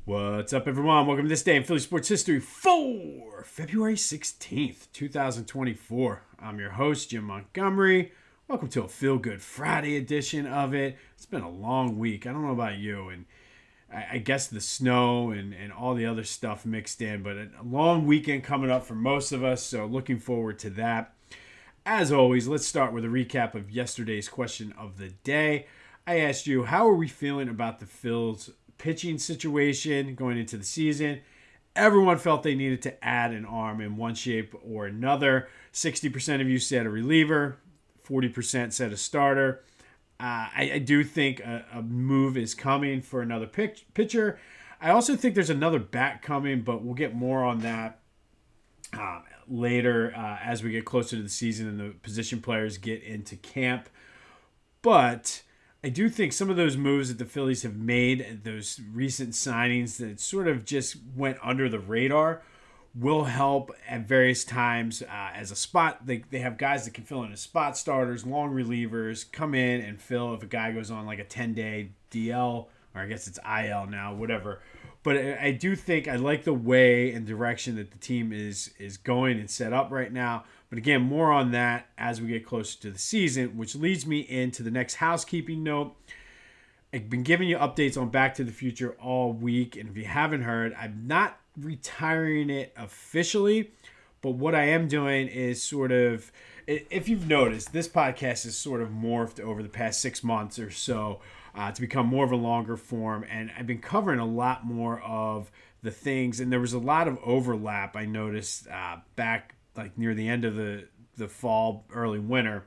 What's up, everyone? Welcome to This Day in Philly Sports History for February 16th, 2024. I'm your host, Jim Montgomery. Welcome to a Feel Good Friday edition of it. It's been a long week. I don't know about you, and I guess the snow and all the other stuff mixed in, but a long weekend coming up for most of us, so looking forward to that. As always, let's start with a recap of yesterday's question of the day. I asked you, how are we feeling about the Phils' pitching situation going into the season? Everyone felt they needed to add an arm in one shape or another. 60% of you said a reliever, 40% said a starter. I do think a move is coming for another pitcher. I also think there's another bat coming, but we'll get more on that later as we get closer to the season and the position players get into camp. But I do think some of those moves that the Phillies have made, those recent signings that sort of just went under the radar, will help at various times as a spot. They have guys that can fill in as spot starters, long relievers, come in and fill if a guy goes on like a 10-day DL, or I guess it's IL now, whatever. But I do think I like the way and direction that the team is going and set up right now. But again, more on that as we get closer to the season, which leads me into the next housekeeping note. I've been giving you updates on Back to the Future all week, and if you haven't heard, I'm not retiring it officially, but what I am doing is sort of, if you've noticed, this podcast has sort of morphed over the past 6 months or so to become more of a longer form, and I've been covering a lot more of the things, and there was a lot of overlap I noticed back like near the end of the fall, early winter.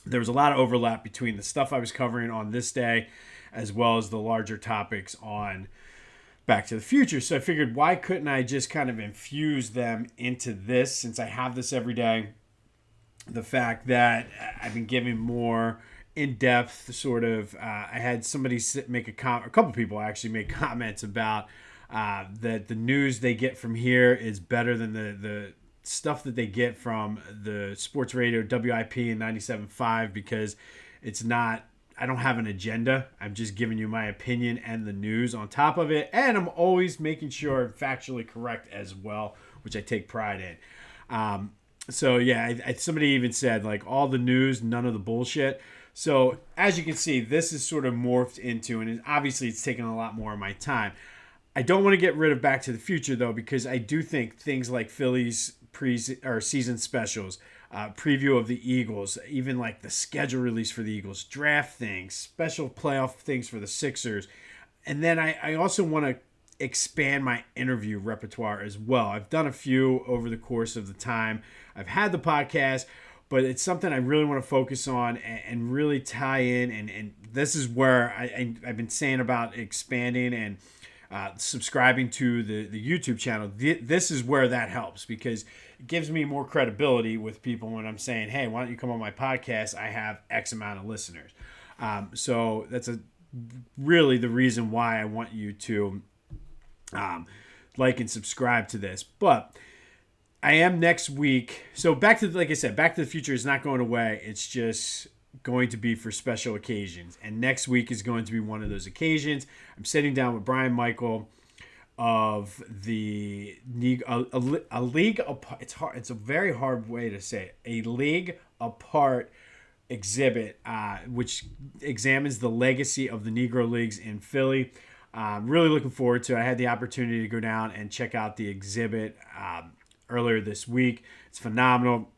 There was a lot of overlap between the stuff I was covering on this day as well as the larger topics on Back to the Future. So I figured, why couldn't I just kind of infuse them into this, since I have this every day? The fact that I've been giving more in-depth sort of, I had somebody make a couple people actually make comments about that the news they get from here is better than the stuff that they get from the sports radio WIP and 97.5, because it's not, I don't have an agenda. I'm just giving you my opinion and the news on top of it. And I'm always making sure I'm factually correct as well, which I take pride in. So yeah, somebody even said like all the news, none of the bullshit. So as you can see, this is sort of morphed into, and obviously it's taken a lot more of my time. I don't want to get rid of Back to the Future though, because I do think things like Phillies season specials, preview of the Eagles, even like the schedule release for the Eagles, draft things, special playoff things for the Sixers. And then I also want to expand my interview repertoire as well. I've done a few over the course of the time I've had the podcast, but it's something I really want to focus on and really tie in. And this is where I've been saying about expanding and subscribing to the YouTube channel. This is where that helps, because it gives me more credibility with people when I'm saying, hey, why don't you come on my podcast? I have X amount of listeners. So that's really the reason why I want you to like and subscribe to this. But I am next week. So like I said, Back to the Future is not going away. It's just going to be for special occasions, and next week is going to be one of those occasions. I'm sitting down with Brian Michael of the a league apart. It's a very hard way to say it. A league apart exhibit, which examines the legacy of the Negro Leagues in Philly. Really looking forward to it. I had the opportunity to go down and check out the exhibit earlier this week. It's phenomenal.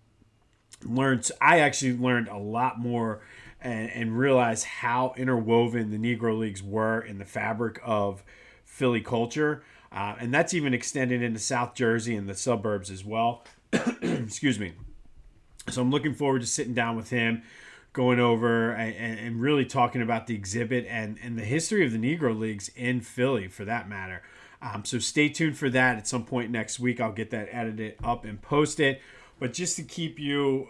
I actually learned a lot more and realized how interwoven the Negro Leagues were in the fabric of Philly culture. And that's even extended into South Jersey and the suburbs as well. Excuse me. So I'm looking forward to sitting down with him, going over and really talking about the exhibit and the history of the Negro Leagues in Philly, for that matter. So stay tuned for that at some point next week. I'll get that edited up and posted. But just to keep you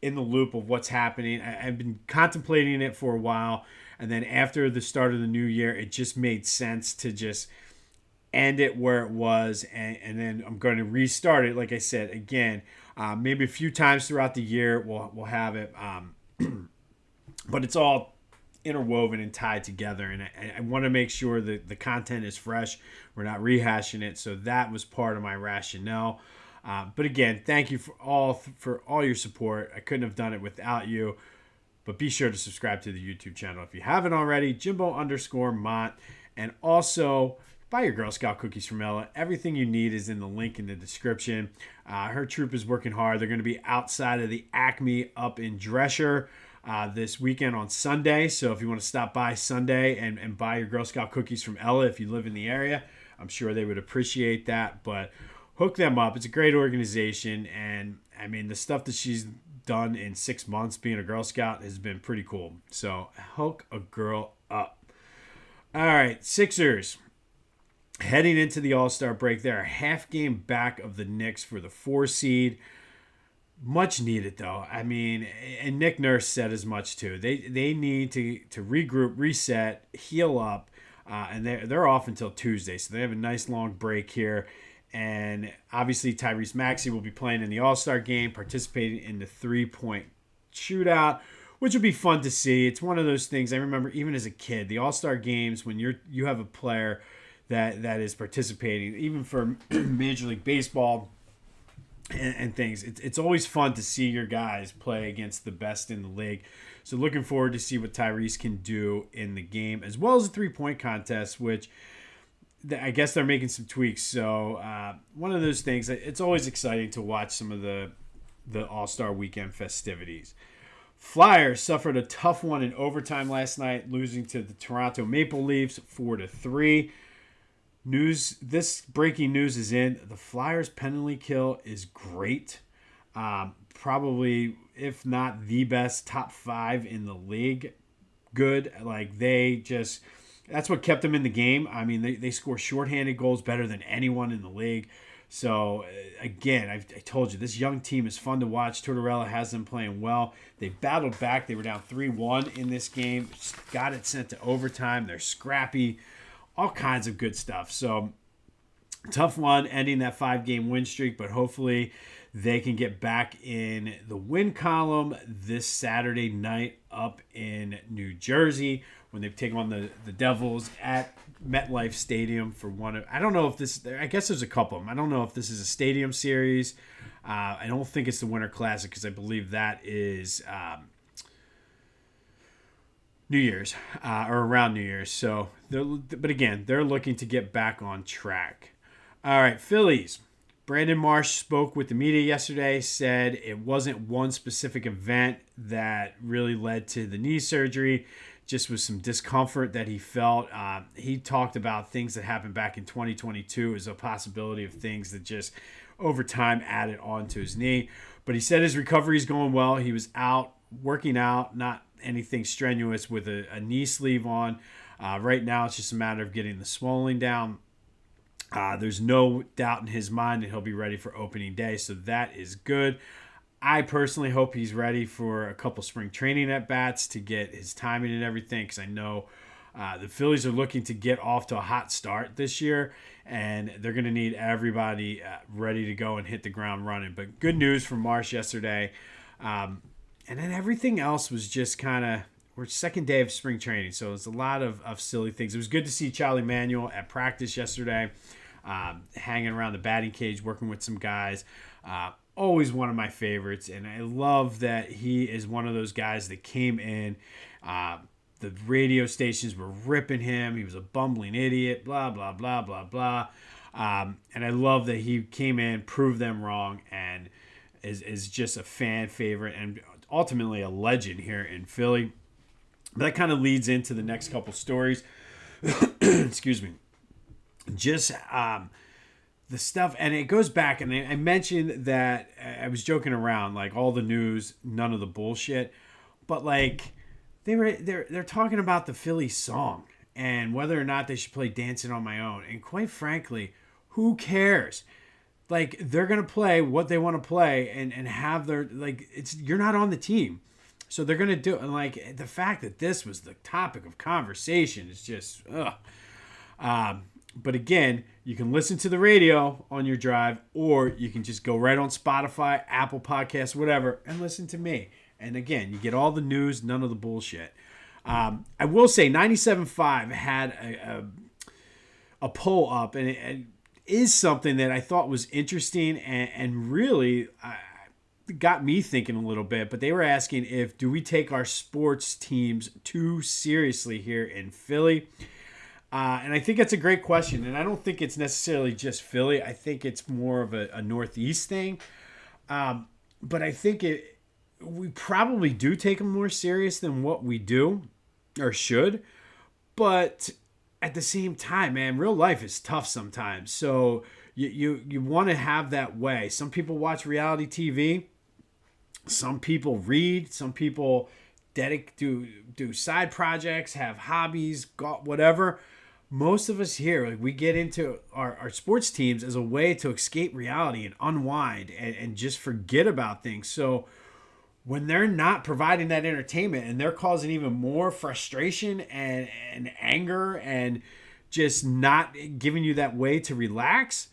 in the loop of what's happening, I've been contemplating it for a while. And then after the start of the new year, it just made sense to just end it where it was. And then I'm going to restart it, like I said, again, maybe a few times throughout the year we'll have it. But it's all interwoven and tied together. And I want to make sure that the content is fresh. We're not rehashing it. So that was part of my rationale. But again, thank you for all your support. I couldn't have done it without you. But be sure to subscribe to the YouTube channel if you haven't already. Jimbo_Mont. And also, buy your Girl Scout cookies from Ella. Everything you need is in the link in the description. Her troop is working hard. They're going to be outside of the Acme up in Drescher this weekend on Sunday. So if you want to stop by Sunday and buy your Girl Scout cookies from Ella if you live in the area, I'm sure they would appreciate that. But hook them up. It's a great organization. And, I mean, the stuff that she's done in 6 months being a Girl Scout has been pretty cool. So hook a girl up. All right, Sixers. Heading into the All-Star break, they're a half game back of the Knicks for the 4 seed. Much needed, though. I mean, and Nick Nurse said as much, too. They need to regroup, reset, heal up, and they're off until Tuesday, so they have a nice long break here. And obviously, Tyrese Maxey will be playing in the All-Star game, participating in the three-point shootout, which will be fun to see. It's one of those things I remember even as a kid, the All-Star games, when you have a player that is participating, even for Major League Baseball and things. It's always fun to see your guys play against the best in the league. So looking forward to see what Tyrese can do in the game, as well as a three-point contest, which I guess they're making some tweaks. So one of those things, it's always exciting to watch some of the All-Star weekend festivities. Flyers suffered a tough one in overtime last night, losing to the Toronto Maple Leafs 4-3. This breaking news is in. The Flyers penalty kill is great. Probably, if not the best, top 5 in the league. Good. Like, that's what kept them in the game. I mean, they score shorthanded goals better than anyone in the league. So, again, I told you, this young team is fun to watch. Tortorella has them playing well. They battled back. They were down 3-1 in this game. Just got it sent to overtime. They're scrappy. All kinds of good stuff. So, tough one, ending that 5-game win streak, but hopefully they can get back in the win column this Saturday night up in New Jersey when they take on the Devils at MetLife Stadium for one of, I don't know if this, I guess there's a couple of them. I don't know if this is a stadium series. I don't think it's the Winter Classic because I believe that is New Year's or around New Year's. So, but again, they're looking to get back on track. All right, Phillies. Brandon Marsh spoke with the media yesterday, said it wasn't one specific event that really led to the knee surgery, just was some discomfort that he felt. He talked about things that happened back in 2022 as a possibility of things that just over time added on to his knee. But he said his recovery is going well. He was out working out, not anything strenuous, with a knee sleeve on. Right now, it's just a matter of getting the swelling down. There's no doubt in his mind that he'll be ready for opening day, so that is good. I personally hope he's ready for a couple spring training at-bats to get his timing and everything, because I know the Phillies are looking to get off to a hot start this year, and they're going to need everybody ready to go and hit the ground running. But good news from Marsh yesterday. And then everything else was just kind of, we're second day of spring training, so it's a lot of silly things. It was good to see Charlie Manuel at practice yesterday, hanging around the batting cage, working with some guys. Always one of my favorites, and I love that he is one of those guys that came in. The radio stations were ripping him. He was a bumbling idiot, blah, blah, blah, blah, blah. And I love that he came in, proved them wrong, and is just a fan favorite and ultimately a legend here in Philly. But that kind of leads into the next couple stories. Excuse me. Just the stuff, and it goes back, and I mentioned that I was joking around, like all the news, none of the bullshit. But like they're talking about the Phillies song and whether or not they should play Dancing on My Own. And quite frankly, who cares? Like, they're going to play what they want to play and have their, like, you're not on the team. So they're going to do it. And, like, the fact that this was the topic of conversation is just, ugh. But again, you can listen to the radio on your drive, or you can just go right on Spotify, Apple Podcasts, whatever, and listen to me. And again, you get all the news, none of the bullshit. I will say 97.5 had a poll up, and it is something that I thought was interesting and really got me thinking a little bit. But they were asking do we take our sports teams too seriously here in Philly? And I think that's a great question. And I don't think it's necessarily just Philly. I think it's more of a Northeast thing. But I think we probably do take them more serious than what we do or should. But at the same time, man, real life is tough sometimes. So you want to have that way. Some people watch reality TV. Some people read. Some people do side projects, have hobbies, whatever. Most of us here, we get into our sports teams as a way to escape reality and unwind and just forget about things. So when they're not providing that entertainment and they're causing even more frustration and anger and just not giving you that way to relax,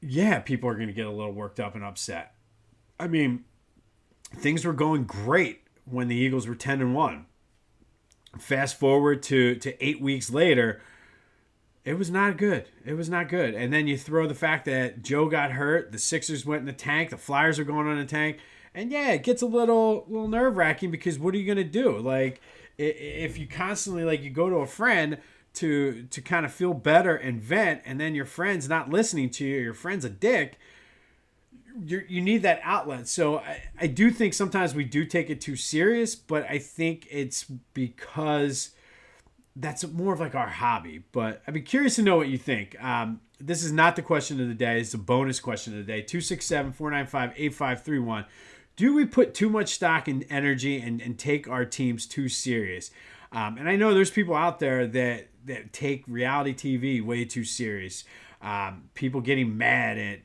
yeah, people are going to get a little worked up and upset. I mean, things were going great when the Eagles were 10-1. Fast forward to 8 weeks later, it was not good. It was not good. And then you throw the fact that Joe got hurt, the Sixers went in the tank, the Flyers are going on the tank. And yeah, it gets a little nerve-wracking because what are you going to do? Like, if you constantly, you go to a friend to kind of feel better and vent, and then your friend's not listening to you, your friend's a dick, you need that outlet. So I do think sometimes we do take it too serious, but I think it's because that's more of our hobby. But I'd be curious to know what you think. This is not the question of the day. It's a bonus question of the day. 267-495-8531. Do we put too much stock and energy and take our teams too serious? And I know there's people out there that take reality TV way too serious. People getting mad at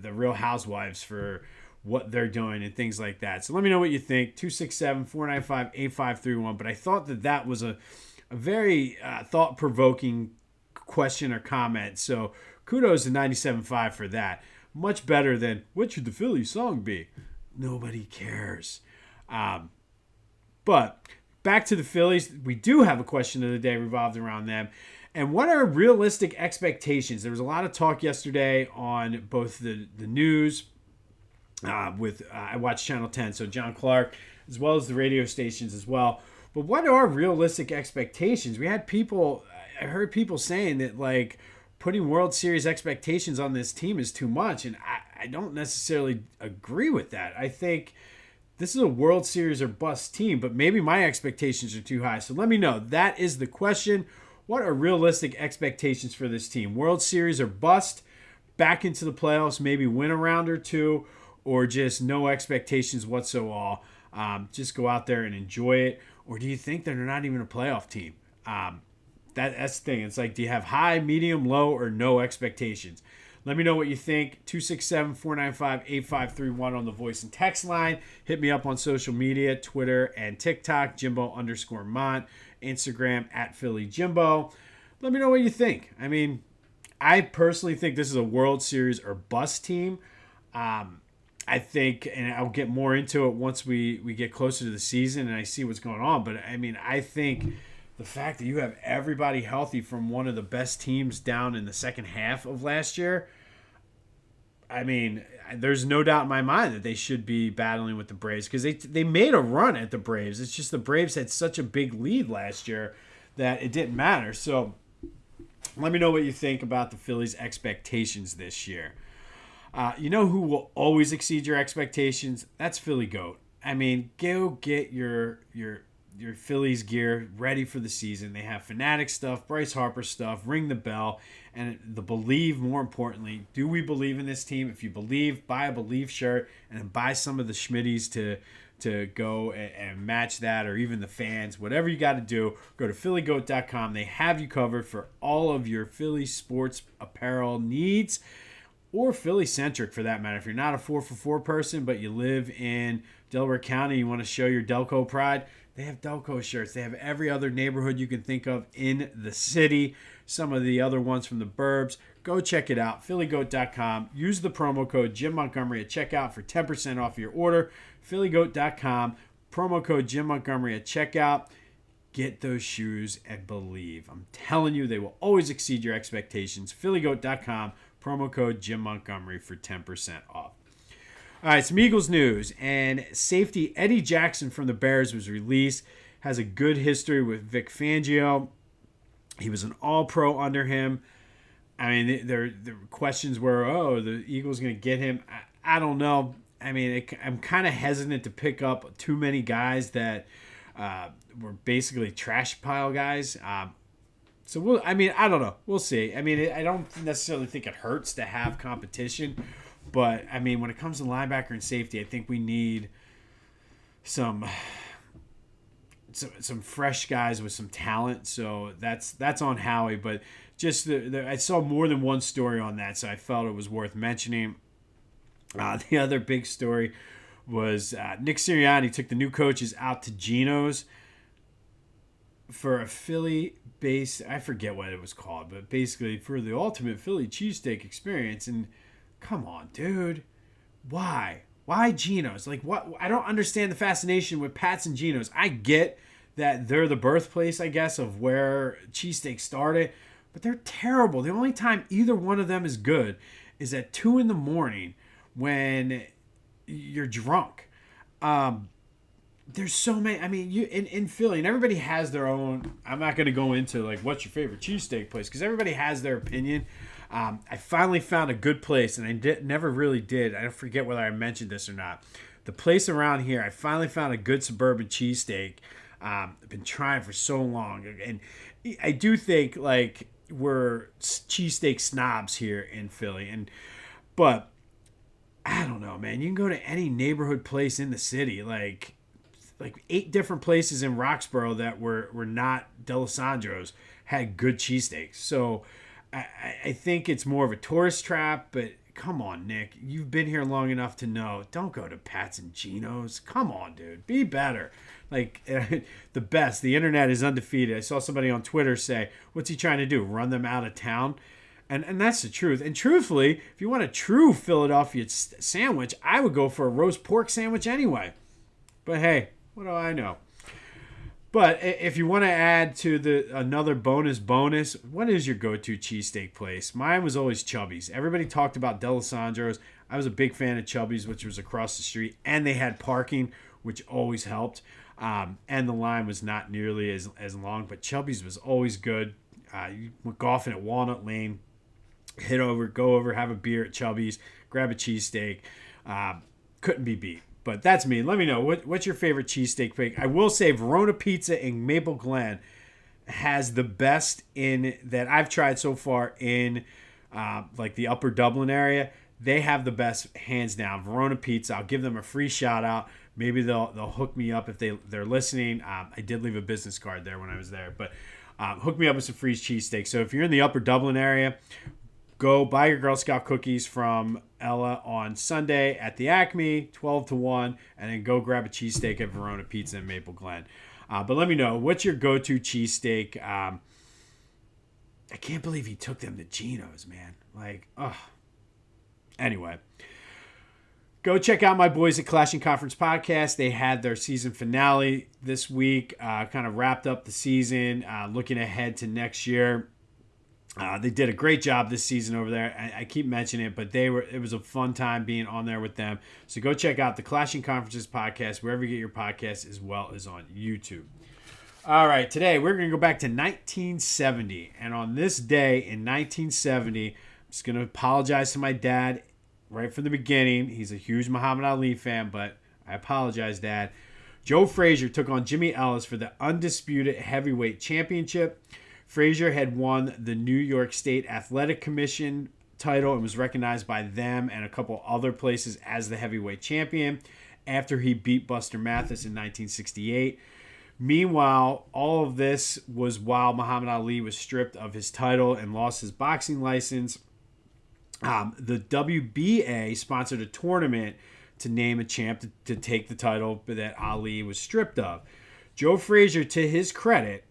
the Real Housewives for what they're doing and things like that. So let me know what you think. 267-495-8531. But I thought that was a very thought-provoking question or comment. So kudos to 97.5 for that. Much better than, what should the Phillies song be? Nobody cares. But back to the Phillies. We do have a question of the day revolved around them. And what are realistic expectations? There was a lot of talk yesterday on both the news I watched Channel 10, so John Clark, as well as the radio stations as well. But what are realistic expectations? I heard people saying that putting World Series expectations on this team is too much, and I don't necessarily agree with that. I think this is a World Series or bust team, but maybe my expectations are too high. So let me know. That is the question. What are realistic expectations for this team? World Series or bust, back into the playoffs, maybe win a round or two, or just no expectations whatsoever. Just go out there and enjoy it. Or do you think they're not even a playoff team? That's the thing. It's do you have high, medium, low, or no expectations? Let me know what you think. 267-495-8531 on the voice and text line. Hit me up on social media, Twitter and TikTok, Jimbo_Mont. Instagram @PhillyJimbo. Let me know what you think. I mean, I personally think this is a World Series or bust team. I think, and I'll get more into it once we get closer to the season and I see what's going on. But I mean, I think the fact that you have everybody healthy from one of the best teams down in the second half of last year, I mean, there's no doubt in my mind that they should be battling with the Braves because they made a run at the Braves. It's just the Braves had such a big lead last year that it didn't matter. So let me know what you think about the Phillies' expectations this year. You know who will always exceed your expectations? That's Philly Goat. I mean, go get your Phillies gear ready for the season. They have Fanatic stuff, Bryce Harper stuff, Ring the Bell, and the Believe, more importantly. Do we believe in this team? If you believe, buy a Believe shirt and then buy some of the Schmitties to go and match that, or even the fans. Whatever you got to do, go to phillygoat.com. They have you covered for all of your Philly sports apparel needs, or Philly-centric for that matter. If you're not a 4for4 person, but you live in Delaware County, you want to show your Delco pride, they have Delco shirts. They have every other neighborhood you can think of in the city. Some of the other ones from the burbs. Go check it out. phillygoat.com. Use the promo code Jim Montgomery at checkout for 10% off your order. phillygoat.com. Promo code Jim Montgomery at checkout. Get those shoes and believe. I'm telling you, they will always exceed your expectations. PhillyGoat.com, promo code Jim Montgomery for 10% off. All right, some Eagles news. And safety Eddie Jackson from the Bears was released. Has a good history with Vic Fangio. He was an all-pro under him. I mean, the questions were, the Eagles going to get him. I don't know. I mean, I'm kind of hesitant to pick up too many guys that were basically trash pile guys. So I don't know. We'll see. I mean, I don't necessarily think it hurts to have competition, but I mean, when it comes to linebacker and safety, I think we need some fresh guys with some talent. So that's on Howie, but just I saw more than one story on that, so I felt it was worth mentioning. The other big story was Nick Sirianni took the new coaches out to Geno's for a Philly-based, I forget what it was called, but basically for the ultimate Philly cheesesteak experience. And come on, dude. Why? Why Geno's? Like, what? I don't understand the fascination with Pat's and Geno's. I get that they're the birthplace, I guess, of where cheesesteak started, but they're terrible. The only time either one of them is good is at 2 a.m. when you're drunk. There's so many. I mean, you in Philly, and everybody has their own. I'm not going to go into like what's your favorite cheesesteak place because everybody has their opinion. I finally found a good place, and I never really did. I forget whether I mentioned this or not. The place around here, I finally found a good suburban cheesesteak. I've been trying for so long, and I do think like we're cheesesteak snobs here in Philly, but I don't know, man. You can go to any neighborhood place in the city, like 8 different places in Roxborough that were not D'Alessandro's had good cheesesteaks. So I think it's more of a tourist trap, but come on, Nick. You've been here long enough to know. Don't go to Pat's and Geno's. Come on, dude. Be better. Like, the best. The internet is undefeated. I saw somebody on Twitter say, what's he trying to do? Run them out of town? And that's the truth. And truthfully, if you want a true Philadelphia sandwich, I would go for a roast pork sandwich anyway. But hey, what do I know? But if you want to add to another bonus, what is your go-to cheesesteak place? Mine was always Chubby's. Everybody talked about D'Alessandro's. I was a big fan of Chubby's, which was across the street. And they had parking, which always helped. And the line was not nearly as long. But Chubby's was always good. You went golfing at Walnut Lane. Go over, have a beer at Chubby's. Grab a cheesesteak. Couldn't be beat. But that's me. Let me know. What's your favorite cheesesteak pick? I will say Verona Pizza in Maple Glen has the best in that I've tried so far in like the Upper Dublin area. They have the best, hands down. Verona Pizza. I'll give them a free shout out. Maybe they'll hook me up if they're listening. I did leave a business card there when I was there. But hook me up with some free cheesesteak. So if you're in the Upper Dublin area, go buy your Girl Scout cookies from Ella on Sunday at the Acme, 12 to 1, and then go grab a cheesesteak at Verona Pizza in Maple Glen. But let me know, what's your go-to cheesesteak? I can't believe he took them to Geno's, man. Like, ugh. Anyway, go check out my boys at Clashing Conference Podcast. They had their season finale this week, kind of wrapped up the season, looking ahead to next year. They did a great job this season over there. I keep mentioning it, but it was a fun time being on there with them. So go check out the Clashing Conferences podcast, wherever you get your podcasts, as well as on YouTube. All right, today we're going to go back to 1970. And on this day in 1970, I'm just going to apologize to my dad right from the beginning. He's a huge Muhammad Ali fan, but I apologize, Dad. Joe Frazier took on Jimmy Ellis for the undisputed heavyweight championship. Frazier had won the New York State Athletic Commission title and was recognized by them and a couple other places as the heavyweight champion after he beat Buster Mathis in 1968. Meanwhile, all of this was while Muhammad Ali was stripped of his title and lost his boxing license. The WBA sponsored a tournament to name a champ to take the title that Ali was stripped of. Joe Frazier, to his credit,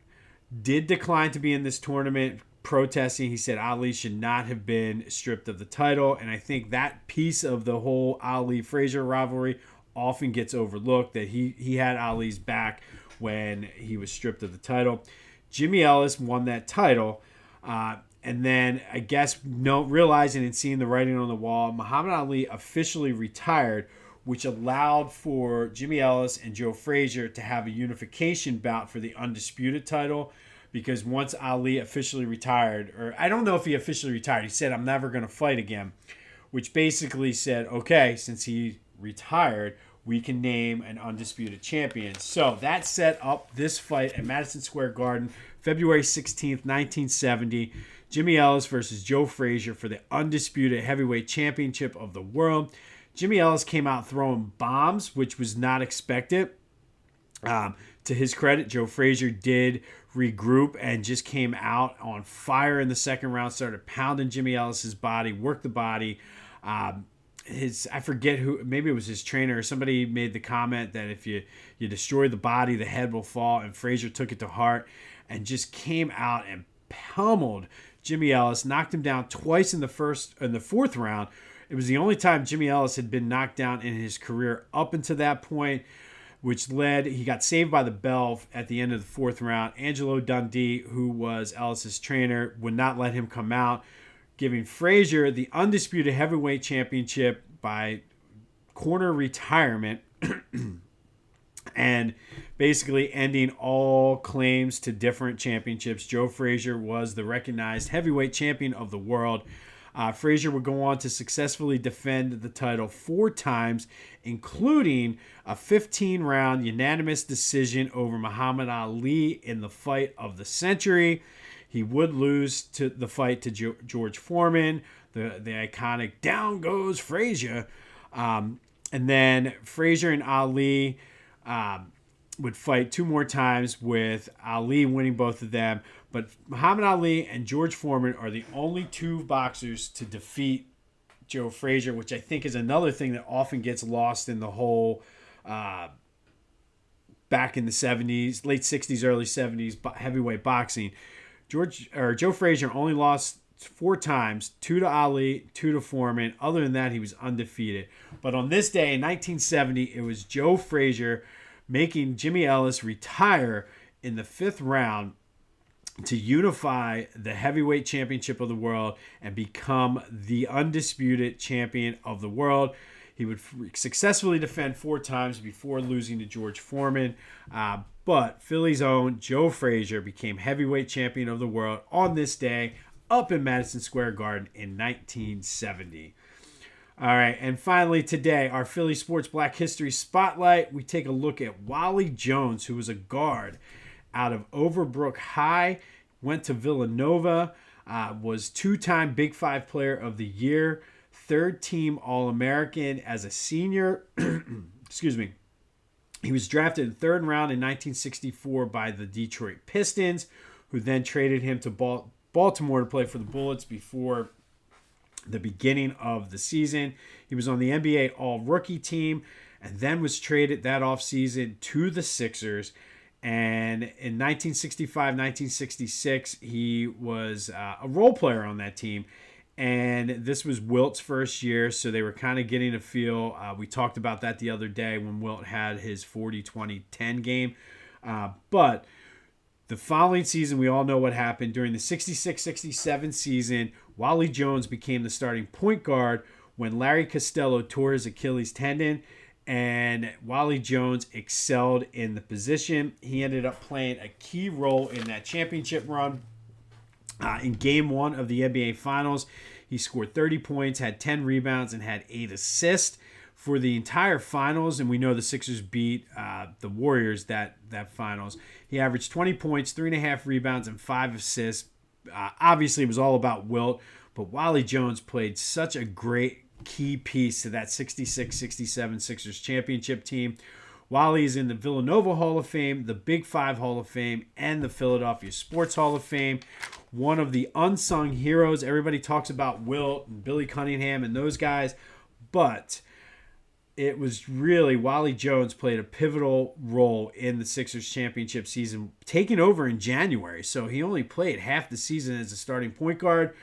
did decline to be in this tournament, protesting. He said Ali should not have been stripped of the title, and I think that piece of the whole Ali-Frazier rivalry often gets overlooked, that he had Ali's back when he was stripped of the title. Jimmy Ellis won that title. And then, I guess, realizing and seeing the writing on the wall, Muhammad Ali officially retired, which allowed for Jimmy Ellis and Joe Frazier to have a unification bout for the undisputed title. Because once Ali officially retired, or I don't know if he officially retired, he said, "I'm never going to fight again," which basically said, okay, since he retired, we can name an undisputed champion. So that set up this fight at Madison Square Garden, February 16th, 1970. Jimmy Ellis versus Joe Frazier for the undisputed heavyweight championship of the world. Jimmy Ellis came out throwing bombs, which was not expected. To his credit, Joe Frazier did regroup and just came out on fire in the second round, started pounding Jimmy Ellis's body, worked the body. I forget who, maybe it was his trainer or somebody made the comment that if you destroy the body, the head will fall, and Frazier took it to heart and just came out and pummeled Jimmy Ellis, knocked him down twice in the fourth round. It was the only time Jimmy Ellis had been knocked down in his career up until that point, which he got saved by the bell at the end of the fourth round. Angelo Dundee, who was Ellis's trainer, would not let him come out, giving Frazier the undisputed heavyweight championship by corner retirement and basically ending all claims to different championships. Joe Frazier was the recognized heavyweight champion of the world. Frazier would go on to successfully defend the title 4 times, including a 15-round unanimous decision over Muhammad Ali in the fight of the century. He would lose to the fight to George Foreman, the iconic "Down Goes Frazier." And then Frazier and Ali would fight 2 more times, with Ali winning both of them. But Muhammad Ali and George Foreman are the only 2 boxers to defeat Joe Frazier, which I think is another thing that often gets lost in the whole back in the 70s, late 60s, early 70s heavyweight boxing. Joe Frazier only lost 4 times, 2 to Ali, 2 to Foreman. Other than that, he was undefeated. But on this day in 1970, it was Joe Frazier making Jimmy Ellis retire in the 5th round to unify the heavyweight championship of the world and become the undisputed champion of the world. He would successfully defend 4 times before losing to George Foreman. But Philly's own Joe Frazier became heavyweight champion of the world on this day up in Madison Square Garden in 1970. All right, and finally today, our Philly Sports Black History Spotlight. We take a look at Wali Jones, who was a guard out of Overbrook High, went to Villanova, was 2-time Big 5 Player of the Year, 3rd-team All-American as a senior. Excuse me. He was drafted in the 3rd round in 1964 by the Detroit Pistons, who then traded him to Baltimore to play for the Bullets before the beginning of the season. He was on the NBA All-Rookie team and then was traded that offseason to the Sixers. And in 1965-1966, he was a role player on that team. And this was Wilt's first year, so they were kind of getting a feel. We talked about that the other day when Wilt had his 40-20-10 game. But the following season, we all know what happened. During the 66-67 season, Wali Jones became the starting point guard when Larry Costello tore his Achilles tendon. And Wali Jones excelled in the position. He ended up playing a key role in that championship run. In Game 1 of the NBA Finals, he scored 30 points, had 10 rebounds, and had 8 assists for the entire Finals. And we know the Sixers beat the Warriors that Finals. He averaged 20 points, 3.5 rebounds, and 5 assists. Obviously, it was all about Wilt, but Wali Jones played such a great key piece to that 66-67 Sixers championship team. Wali is in the Villanova Hall of Fame, the Big 5 Hall of Fame, and the Philadelphia Sports Hall of Fame. One of the unsung heroes. Everybody talks about Wilt and Billy Cunningham and those guys, but it was really Wali Jones played a pivotal role in the Sixers championship season, taking over in January. So he only played half the season as a starting point guard,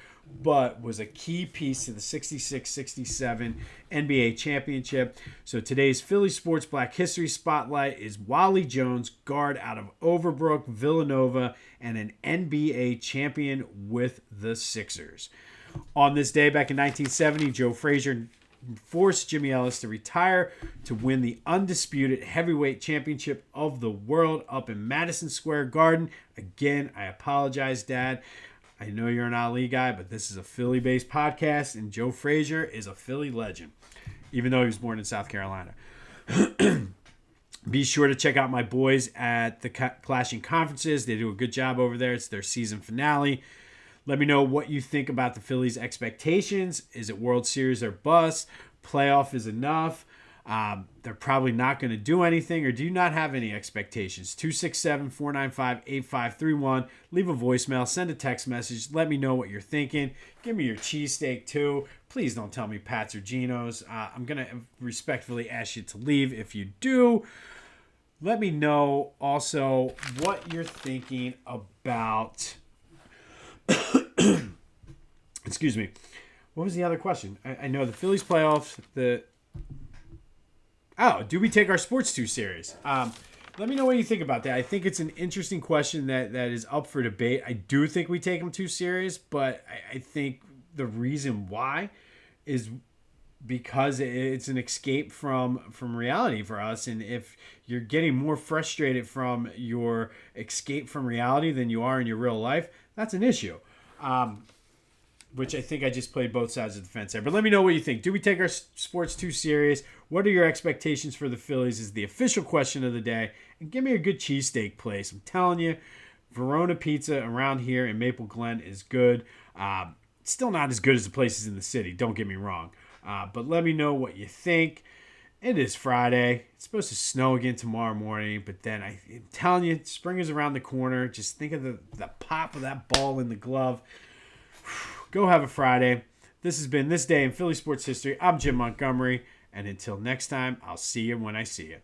but was a key piece to the 66-67 NBA championship. So today's Philly Sports Black History Spotlight is Wali Jones, guard out of Overbrook, Villanova, and an NBA champion with the Sixers. On this day back in 1970, Joe Frazier forced Jimmy Ellis to retire to win the undisputed heavyweight championship of the world up in Madison Square Garden. Again, I apologize, Dad. I know you're an Ali guy, but this is a Philly-based podcast, and Joe Frazier is a Philly legend, even though he was born in South Carolina. Be sure to check out my boys at the Clashing Conferences. They do a good job over there. It's their season finale. Let me know what you think about the Phillies' expectations. Is it World Series or bust? Playoff is enough. They're probably not going to do anything, or do you not have any expectations? 267-495-8531. Leave a voicemail. Send a text message. Let me know what you're thinking. Give me your cheesesteak, too. Please don't tell me Pat's or Geno's. I'm going to respectfully ask you to leave if you do. Let me know also what you're thinking about... Excuse me. What was the other question? I know the Phillies playoffs. Do we take our sports too serious? Let me know what you think about that. I think it's an interesting question that is up for debate. I do think we take them too serious, but I think the reason why is because it's an escape from reality for us. And if you're getting more frustrated from your escape from reality than you are in your real life, that's an issue. Which I think I just played both sides of the fence there. But let me know what you think. Do we take our sports too serious? What are your expectations for the Phillies is the official question of the day. And give me a good cheesesteak place. I'm telling you, Verona Pizza around here in Maple Glen is good. It's still not as good as the places in the city. Don't get me wrong. But let me know what you think. It is Friday. It's supposed to snow again tomorrow morning. But then I'm telling you, spring is around the corner. Just think of the pop of that ball in the glove. Go have a Friday. This has been This Day in Philly Sports History. I'm Jim Montgomery. And until next time, I'll see you when I see you.